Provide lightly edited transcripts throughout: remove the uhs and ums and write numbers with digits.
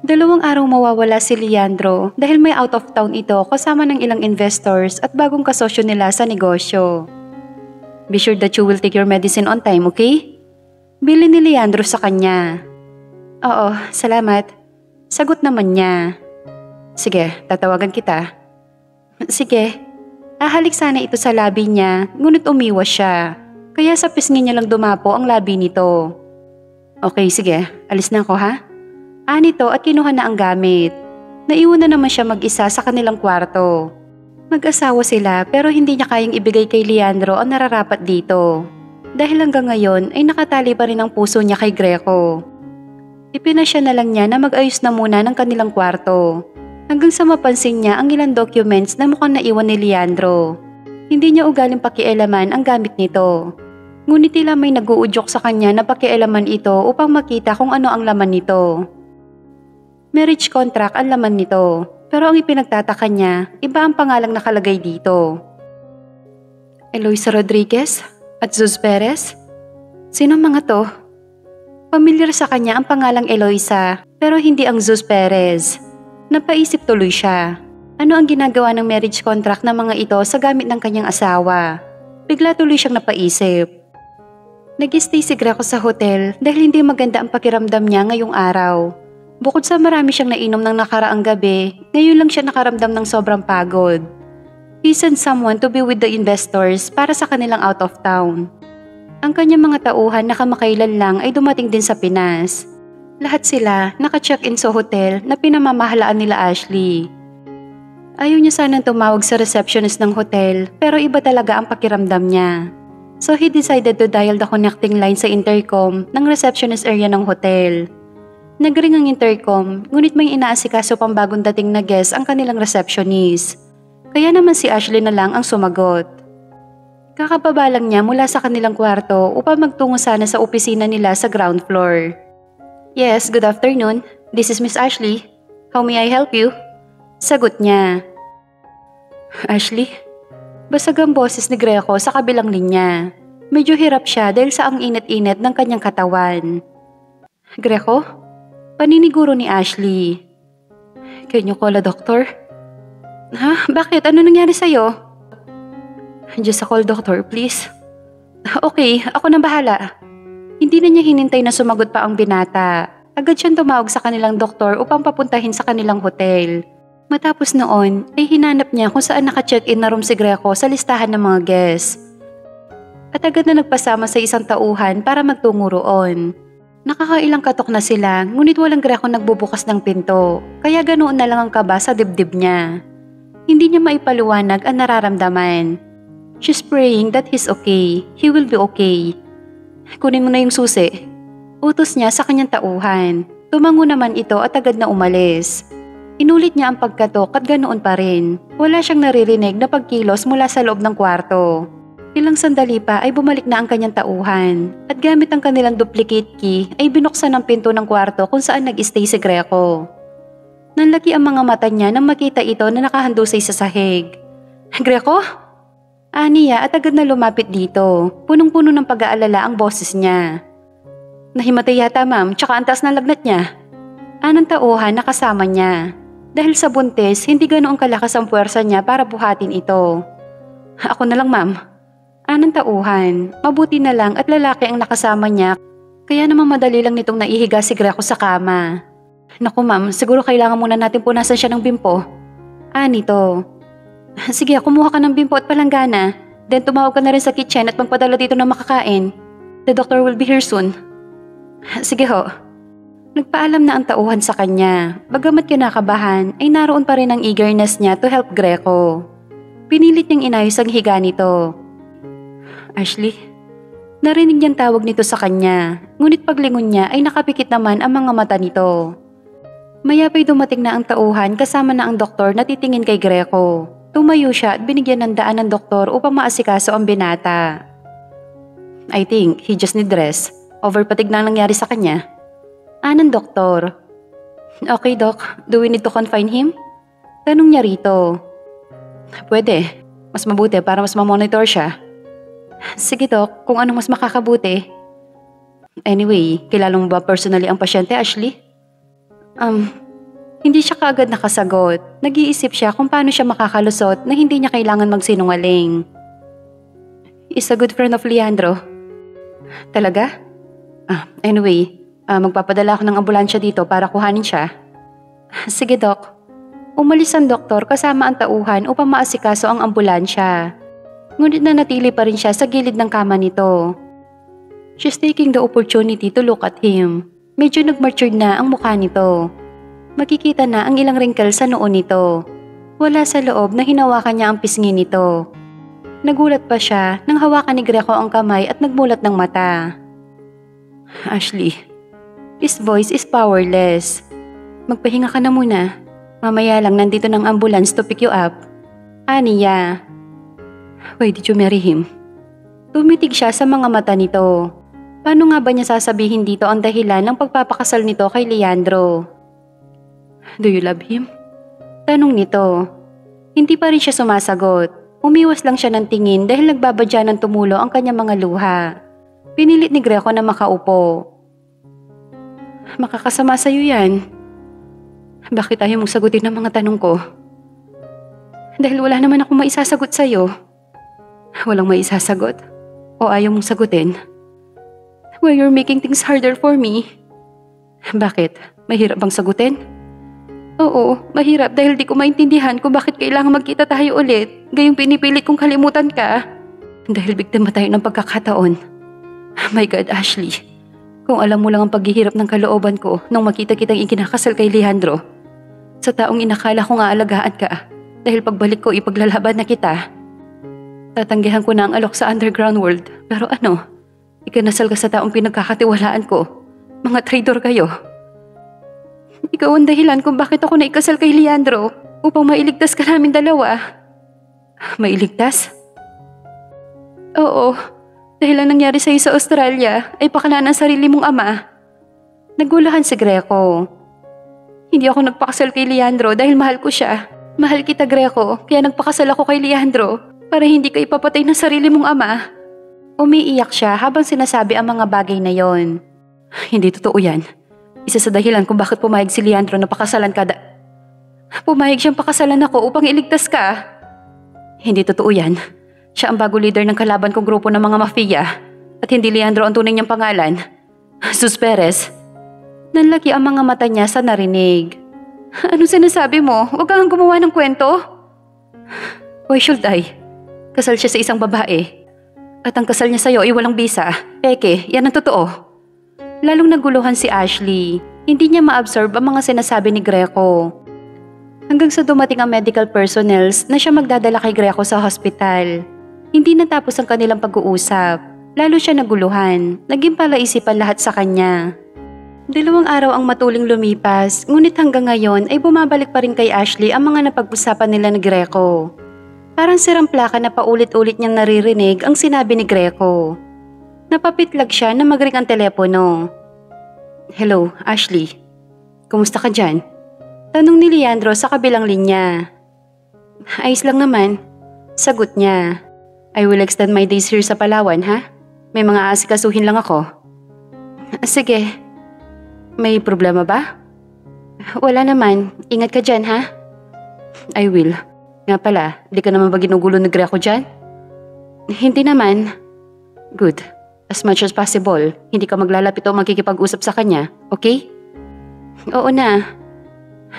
2 araw mawawala si Leandro dahil may out of town ito kasama ng ilang investors at bagong kasosyo nila sa negosyo. Be sure that you will take your medicine on time, okay? Bili ni Leandro sa kanya. Oo, salamat. Sagot naman niya. Sige, tatawagan kita. Sige. Ahalik sana ito sa labi niya, ngunit umiwas siya. Kaya sa pisngi niya lang dumapo ang labi nito. Okay, sige. Alis na ako ha? Nito at kinuha na ang gamit. Naiwan na naman siya mag-isa sa kanilang kwarto. Mag-asawa sila pero hindi niya kayang ibigay kay Leandro ang nararapat dito. Dahil hanggang ngayon ay nakatali pa rin ang puso niya kay Greco. Ipinasya na lang niya na mag-ayos na muna ng kanilang kwarto. Hanggang sa mapansin niya ang ilang documents na mukhang naiwan ni Leandro. Hindi niya ugaling pakialaman ang gamit nito. Ngunit tila may nag-uudyok sa kanya na pakialaman ito upang makita kung ano ang laman nito. Marriage contract ang laman nito, pero ang ipinagtataka niya, iba ang pangalang nakalagay dito. Eloisa Rodriguez at Zuz Perez? Sino mga to? Pamilyar sa kanya ang pangalang Eloisa, pero hindi ang Zuz Perez. Napaisip tuloy siya. Ano ang ginagawa ng marriage contract ng mga ito sa gamit ng kanyang asawa? Bigla tuloy siyang napaisip. Nag-stay si Greco sa hotel dahil hindi maganda ang pakiramdam niya ngayong araw. Bukod sa marami siyang nainom ng nakaraang gabi, ngayon lang siya nakaramdam ng sobrang pagod. He sent someone to be with the investors para sa kanilang out of town. Ang kanyang mga tauhan na kamakailan lang ay dumating din sa Pinas. Lahat sila naka-check-in sa hotel na pinamamahalaan nila Ashley. Ayaw niya sanang tumawag sa receptionist ng hotel pero iba talaga ang pakiramdam niya. So he decided to dial the connecting line sa intercom ng receptionist area ng hotel. Nagring ang intercom, ngunit may inaasikaso pang bagong dating na guest ang kanilang receptionist. Kaya naman si Ashley na lang ang sumagot. Kakababa lang niya mula sa kanilang kwarto upang magtungo sana sa opisina nila sa ground floor. Yes, good afternoon. This is Miss Ashley. How may I help you? Sagot niya. Ashley? Basag ang boses ni Greco sa kabilang linya. Medyo hirap siya dahil sa ang init-init ng kanyang katawan. Greco? Paniniguro ni Ashley. Can you call a doctor? Ha? Bakit? Ano nangyari sa'yo? Just a call doctor, please. Okay, ako nang bahala. Hindi na niya hinintay na sumagot pa ang binata. Agad siyang tumawag sa kanilang doktor upang papuntahin sa kanilang hotel. Matapos noon, ay hinanap niya kung saan naka-check-in na room si Greco sa listahan ng mga guests. At agad na nagpasama sa isang tauhan para magtungo roon. Nakakailang katok na sila, ngunit walang Greco nagbubukas ng pinto, kaya ganoon na lang ang kaba sa dibdib niya. Hindi niya maipaliwanag ang nararamdaman. She's praying that he's okay, he will be okay. Kunin mo na yung susi. Utos niya sa kanyang tauhan. Tumango naman ito at agad na umalis. Inulit niya ang pagkatok at ganoon pa rin. Wala siyang naririnig na pagkilos mula sa loob ng kwarto. Ilang sandali pa ay bumalik na ang kanyang tauhan at gamit ang kanilang duplicate key ay binuksan ang pinto ng kwarto kung saan nag-stay si Greco. Nanlaki ang mga mata niya nang makita ito na nakahandusay sa sahig. Greco? Niya at agad na lumapit dito. Punong-puno ng pag-aalala ang boses niya. Nahimatay yata ma'am, tsaka ang taas ng lagnat niya. Ng tauhan na kasama niya. Dahil sa buntis, hindi ganoong kalakas ang puwersa niya para buhatin ito. Ako na lang ma'am. Ng tauhan, mabuti na lang at lalaki ang nakasama niya, kaya naman madali lang nitong naihiga si Greco sa kama. Naku ma'am, siguro kailangan muna natin punasan siya ng bimpo. Nito. Sige, kumuha ka ng bimpo at palanggana, then tumawag ka na rin sa kitchen at magpadala dito ng makakain. The doctor will be here soon. Sige ho. Nagpaalam na ang tauhan sa kanya, bagamat kinakabahan ay naroon pa rin ang eagerness niya to help Greco. Pinilit niyang inayos ang higa nito. Ashley? Narinig niyang tawag nito sa kanya, ngunit paglingon niya ay nakapikit naman ang mga mata nito. Mayapay dumating na ang tauhan kasama na ang doktor na titingin kay Greco. Tumayo siya at binigyan ng daan ng doktor upang maasikaso ang binata. I think he just need rest. Overpatig na ang nangyari sa kanya. Ng doktor. Okay doc, do we need to confine him? Tanong niya rito. Pwede, mas mabuti para mas mamonitor siya. Sige doc, kung anong mas makakabuti. Anyway, kilala mo ba personally ang pasyente, Ashley? Hindi siya kaagad nakasagot. Nag-iisip siya kung paano siya makakalusot na hindi niya kailangan magsinungaling. Is a good friend of Leandro. Talaga? Anyway, magpapadala ako ng ambulansya dito para kuhanin siya. Sige, Doc. Umalis ang doktor kasama ang tauhan upang maasikaso ang ambulansya. Ngunit nanatili pa rin siya sa gilid ng kama nito. She's taking the opportunity to look at him. Medyo nag-matured na ang mukha nito. Makikita na ang ilang wrinkle sa noo nito. Wala sa loob na hinawakan niya ang pisngi nito. Nagulat pa siya nang hawakan ni Greco ang kamay at nagmulat ng mata. Ashley, his voice is powerless. Magpahinga ka na muna. Mamaya lang nandito ng ambulance to pick you up. Aniya. Why did you marry him? Tumitig siya sa mga mata nito. Paano nga ba niya sasabihin dito ang dahilan ng pagpapakasal nito kay Leandro? Do you love him? Tanong nito. Hindi pa rin siya sumasagot. Umiwas lang siya ng tingin dahil nagbabadya ng tumulo ang kanyang mga luha. Pinilit ni Greco na makaupo. Makakasama sa'yo yan. Bakit ayaw mong sagutin ang mga tanong ko? Dahil wala naman akong maisasagot sa'yo. Walang maisasagot? O ayaw mong sagutin? Well, you're making things harder for me. Bakit? Mahirap bang sagutin? Oo, mahirap dahil di ko maintindihan kung bakit kailangan magkita tayo ulit. Gayong pinipilit kong kalimutan ka. Dahil biktima tayo ng pagkakataon. My God, Ashley. Kung alam mo lang ang paghihirap ng kalooban ko nung makita kitang ikinakasal kay Leandro. Sa taong inakala kong aalagaan ka. Dahil pagbalik ko ipaglalaban na kita. Tatanggihan ko na ang alok sa underground world. Pero ano? Ikinasal ka sa taong pinagkakatiwalaan ko. Mga traitor kayo. Ikaw ang dahilan kung bakit ako naikasal kay Leandro upang mailigtas ka namin dalawa. Mailigtas? Oo, dahil ang nangyari sa'yo sa Australia ay pakala ng sarili mong ama. Nagulahan si Greco. Hindi ako nagpakasal kay Leandro dahil mahal ko siya. Mahal kita, Greco, kaya nagpakasal ako kay Leandro para hindi ka ipapatay ng sarili mong ama. Umiiyak siya habang sinasabi ang mga bagay na yon. Hindi totoo yan. Isa sa dahilan kung bakit pumayag si Leandro na pakasalan ka Pumayag siyang pakasalan ako upang iligtas ka. Hindi totoo yan. Siya ang bago leader ng kalaban kong grupo ng mga mafia. At hindi Leandro ang tunay niyang pangalan. Sus Perez. Nanlaki ang mga mata niya sa narinig. Ano sinasabi mo? Huwag kang gumawa ng kwento. Why should I? Kasal siya sa isang babae. At ang kasal niya sa'yo ay walang bisa. Peke, yan ang totoo. Lalong naguluhan si Ashley. Hindi niya ma-absorb ang mga sinasabi ni Greco. Hanggang sa dumating ang medical personnels na siya magdadala kay Greco sa hospital. Hindi natapos ang kanilang pag-uusap. Lalo siya naguluhan. Naging palaisipan lahat sa kanya. 2 araw ang matuling lumipas, ngunit hanggang ngayon ay bumabalik pa rin kay Ashley ang mga napag-usapan nila ni Greco. Parang sirang plaka na paulit-ulit niyang naririnig ang sinabi ni Greco. Napapitlag siya na mag-ring ang telepono. Hello, Ashley. Kumusta ka dyan? Tanong ni Leandro sa kabilang linya. Ayos lang naman. Sagot niya. I will extend my days here sa Palawan, ha? May mga aasikasuhin lang ako. Sige. May problema ba? Wala naman. Ingat ka dyan, ha? I will. Nga pala, di ka naman ba ginugulo ni Greco dyan? Hindi naman. Good. As much as possible, hindi ka maglalapit o magkikipag-usap sa kanya, okay? Oo na.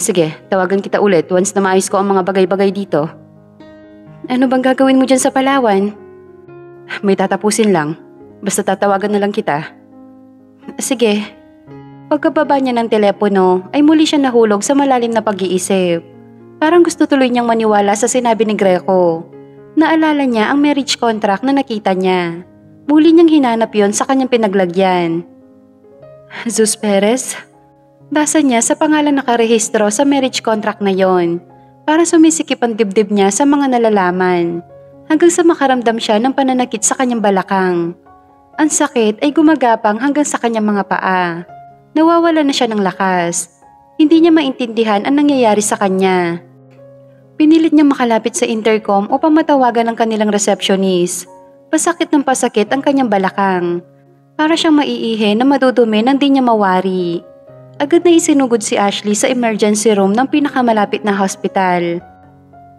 Sige, tawagan kita ulit once na maayos ko ang mga bagay-bagay dito. Ano bang gagawin mo dyan sa Palawan? May tatapusin lang. Basta tatawagan na lang kita. Sige. Pagkababa niya ng telepono, ay muli siya nahulog sa malalim na pag-iisip. Parang gusto tuloy niyang maniwala sa sinabi ni Greco. Naalala niya ang marriage contract na nakita niya. Muli niyang hinanap yon sa kanyang pinaglagyan. Zus Perez? Basa niya sa pangalan nakarehistro sa marriage contract na yon. Para sumisikip ang dibdib niya sa mga nalalaman. Hanggang sa makaramdam siya ng pananakit sa kanyang balakang. Ang sakit ay gumagapang hanggang sa kanyang mga paa. Nawawala na siya ng lakas. Hindi niya maintindihan ang nangyayari sa kanya. Pinilit niyang makalapit sa intercom upang matawagan ang kanilang receptionist. Pasakit ng pasakit ang kanyang balakang. Para siyang maiihi na madudumi nang di niya mawari. agad na isinugod si Ashley sa emergency room ng pinakamalapit na hospital.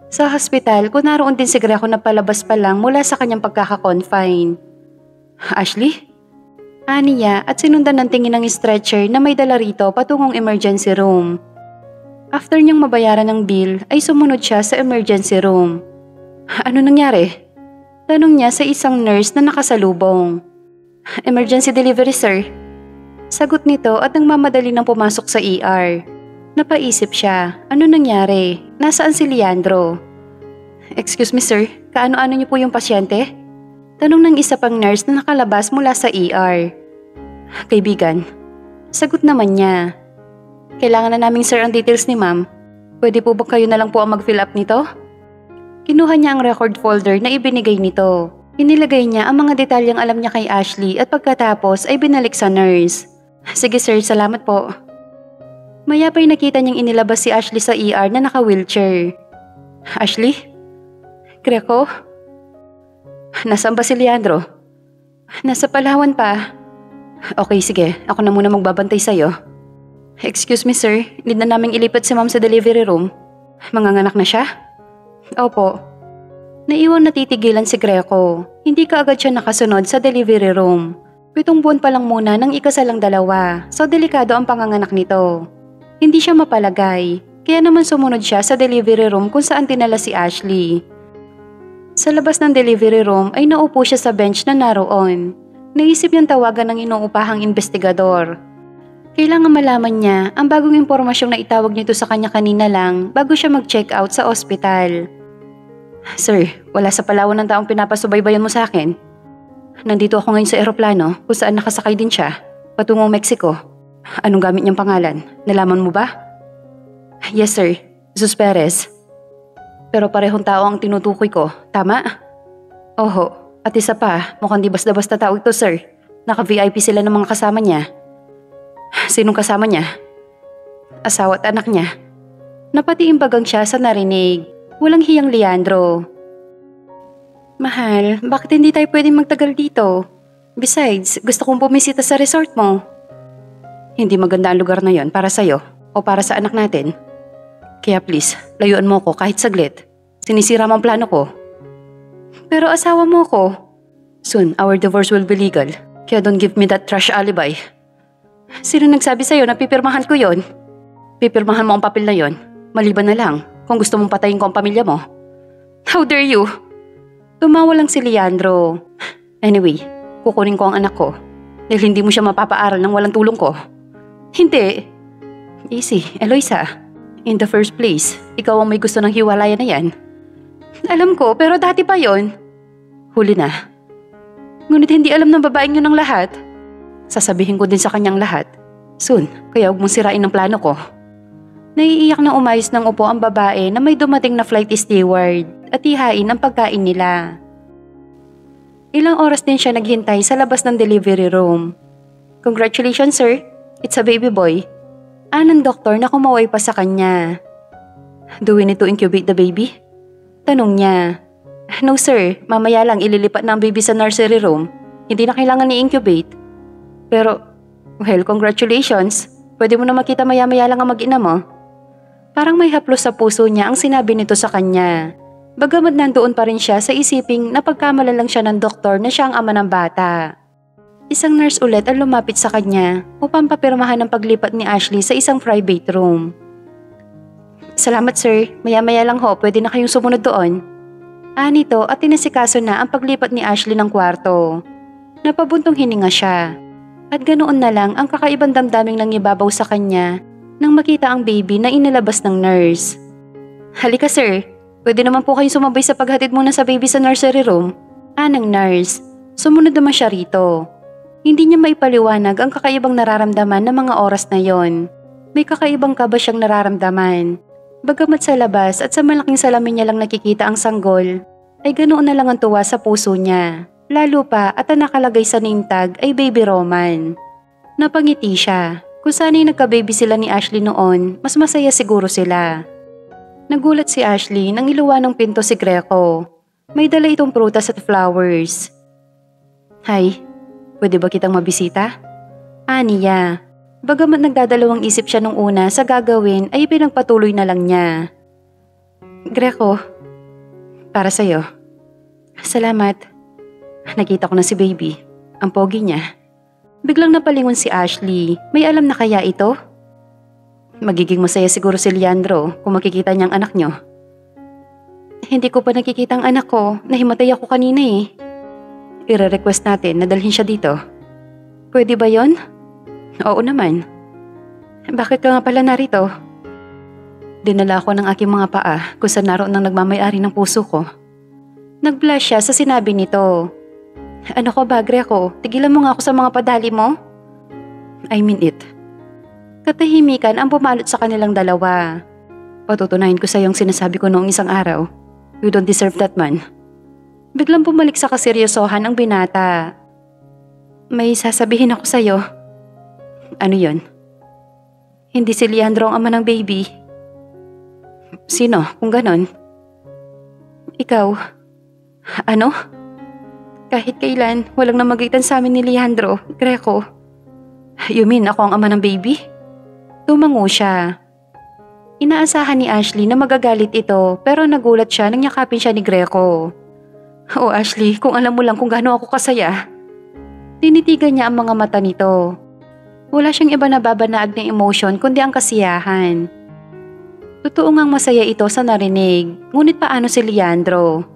Sa hospital, kung naroon din si Greco na palabas pa lang mula sa kanyang pagkaka-confine. Ashley? Ani niya at sinundan ng tingin ng stretcher na may dala rito patungong emergency room. After niyang mabayaran ng bill ay sumunod siya sa emergency room. Ano nangyari? Tanong niya sa isang nurse na nakasalubong. Emergency delivery sir. Sagot nito at nagmamadali nang pumasok sa ER. Napaisip siya, ano nangyari? Nasaan si Leandro? Excuse me sir, kaano-ano niyo po yung pasyente? Tanong ng isa pang nurse na nakalabas mula sa ER. Kaibigan, sagot naman niya. Kailangan na naming sir ang details ni ma'am. Pwede po ba kayo na lang po ang mag-fill up nito? Kinuha niya ang record folder na ibinigay nito. Inilagay niya ang mga detalyeng alam niya kay Ashley at pagkatapos ay binalik sa nurse. Sige sir, salamat po. Maya pa'y nakita niyang inilabas si Ashley sa ER na naka-wheelchair. Ashley? Greco? Nasaan ba si Leandro? Nasa Palawan pa. Okay, sige. Ako na muna magbabantay sa'yo. Excuse me sir, need na naming ilipat si ma'am sa delivery room. Manganganak na siya? Opo. Naiwan natitigilan si Greco. Hindi kaagad siya nakasunod sa delivery room. 7 buwan pa lang muna nang ikasalang dalawa, so delikado ang panganganak nito. Hindi siya mapalagay, kaya naman sumunod siya sa delivery room kung saan dinala si Ashley. Sa labas ng delivery room ay naupo siya sa bench na naroon. Naisip niyang tawagan ng inuupahang investigador. Kailangan malaman niya ang bagong impormasyong na itawag nito sa kanya kanina lang bago siya mag-check out sa ospital. Sir, wala sa Palawan ng taong pinapasubaybayan mo sa akin. Nandito ako ngayon sa eroplano kung saan nakasakay din siya, patungong Mexico. Anong gamit niyang pangalan? Nalaman mo ba? Yes sir, Jesus Perez. Pero parehong tao ang tinutukoy ko, tama? Oho, at isa pa, mukhang di basta-basta tao ito sir. Naka-VIP sila ng mga kasama niya. Sinong kasama niya? Asawa at anak niya. Napatiimbagang siya sa narinig. Walang hiyang Leandro. Mahal, bakit hindi tayo pwedeng magtagal dito? Besides, gusto kong bumisita sa resort mo. Hindi maganda ang lugar na yon para sa'yo o para sa anak natin. Kaya please, layuan mo ko kahit saglit. Sinisira mo ang plano ko. Pero asawa mo ko. Soon, our divorce will be legal. Kaya don't give me that trash alibi. Sino nagsabi sa'yo na pipirmahan ko yon? Pipirmahan mo ang papel na yon. Maliban na lang kung gusto mong patayin ko ang pamilya mo. How dare you? Tumawa lang si Leandro. Anyway, kukunin ko ang anak ko. Dahil hindi mo siya mapapaaral nang walang tulong ko. Hindi. Easy, Eloisa. In the first place, ikaw ang may gusto ng hiwalayan na yan. Alam ko, pero dati pa yon. Huli na. Ngunit hindi alam ng babaeng yun ang lahat. Sasabihin ko din sa kanyang lahat. Soon, kaya huwag mong sirain ang plano ko. Naiiyak na umayos ng upo ang babae na may dumating na flight steward at ihain ang pagkain nila. Ilang oras din siya naghintay sa labas ng delivery room. Congratulations sir, it's a baby boy. Ng doktor na kumaway pa sa kanya. Do we need to incubate the baby? Tanong niya. No sir, mamaya lang ililipat na ang baby sa nursery room. Hindi na kailangan i-incubate. Pero, well, congratulations. Pwede mo na makita maya-maya lang ang mag-ina mo. Parang may haplos sa puso niya ang sinabi nito sa kanya. Bagamat nandoon pa rin siya sa isiping napagkamala lang siya ng doktor na siya ang ama ng bata. Isang nurse ulit ang lumapit sa kanya upang papirmahan ang paglipat ni Ashley sa isang private room. Salamat sir, maya-maya lang ho, pwede na kayong sumunod doon. Nito at tinasikaso na ang paglipat ni Ashley ng kwarto. Napabuntong hininga siya. At ganoon na lang ang kakaibang damdaming nangibabaw sa kanya nang makita ang baby na inilabas ng nurse. Halika sir, pwede naman po kayong sumabay sa paghatid muna sa baby sa nursery room. Ng nurse. Sumunod naman siya rito. Hindi niya maipaliwanag ang kakaibang nararamdaman ng mga oras na yon. May kakaibang kaba siyang nararamdaman. Bagamat sa labas at sa malaking salamin niya lang nakikita ang sanggol, ay ganoon na lang ang tuwa sa puso niya. Lalo pa at ang nakalagay sa name tag ay Baby Roman. Napangiti siya. Kung sana'y nagka-baby sila ni Ashley noon, mas masaya siguro sila. Nagulat si Ashley nang iluwa ng pinto si Greco. May dala itong prutas at flowers. Hi, pwede ba kitang mabisita? Niya. Bagamat nagdadalawang isip siya nung una sa gagawin ay pinagpatuloy na lang niya. Greco, para sa'yo. Salamat. Nakita ko na si baby. Ang pogi niya. Biglang napalingon si Ashley. May alam na kaya ito? Magiging masaya siguro si Leandro kung makikita niya ang anak niyo. Hindi ko pa nakikita ang anak ko. Nahimatay ako kanina eh. Ire-request natin na dalhin siya dito. Pwede ba yon? Oo naman. Bakit ka nga pala narito? Dinala ko ng aking mga paa kung saan naroon ang nagmamayari ng puso ko. Nag-blush siya sa sinabi nito. Ano ko ba, Greco? Tigilan mo nga ako sa mga padali mo? I mean it. Katahimikan ang pumalot sa kanilang dalawa. Patutunayan ko sa iyong sinasabi ko noong isang araw. You don't deserve that man. Biglang bumalik sa kaseryosohan ang binata. May sasabihin ako sa'yo. Ano yon? Hindi si Leandro ang ama ng baby. Sino kung ganon? Ikaw. Ano? Kahit kailan, walang namagitan sa amin ni Leandro, Greco. You mean ako ang ama ng baby? Tumango siya. Inaasahan ni Ashley na magagalit ito pero nagulat siya nang yakapin siya ni Greco. Oh Ashley, kung alam mo lang kung gaano ako kasaya. Tinitigan niya ang mga mata nito. Wala siyang iba na babanaag ng emosyon kundi ang kasiyahan. Totoo ngang masaya ito sa narinig, ngunit paano si Leandro?